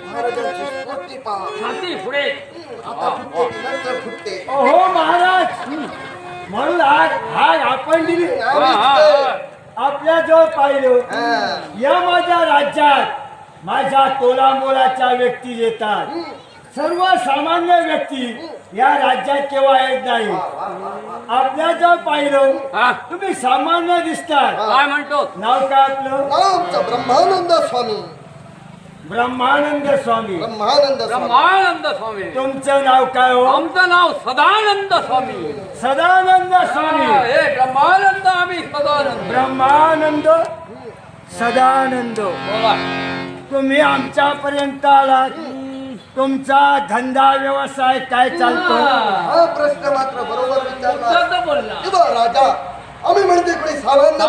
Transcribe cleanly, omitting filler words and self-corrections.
महाराजांची स्फूर्ती पहा. छाती पुढे. आता फुटते की नंतर फुटते. हो महाराज, म्हणून आज आपण दिली आपल्या जवळ पाहिलं. या माझ्या राज्यात माझ्या तोलामोलाच्या व्यक्ती येतात. सर्वसामान्य व्यक्ती या राज्यात केव्हा येत नाही. आपल्या जवळ पाहिलं तुम्ही सामान्य दिसतात. काय म्हणतो? नाव काय आपलं? आमचं ब्रह्मानंद स्वामी. ब्रह्मानंद स्वामी. ब्रह्मानंद स्वामी. ब्रह्मानंद स्वामी. तुमचं नाव काय हो? आमचं नाव सदानंद स्वामी. सदानंद स्वामी. हे ब्रह्मानंद, आम्ही सदानंद. ब्रह्मानंद सदानंद. बोला. तुम्ही आमच्यापर्यंत आलात. तुमचा धंदा व्यवसाय काय चालतो? हा प्रश्न मात्र बरोबर विचारला. शब्द बोलला. किंवा राजा, आम्ही म्हणते कोणी सामान्य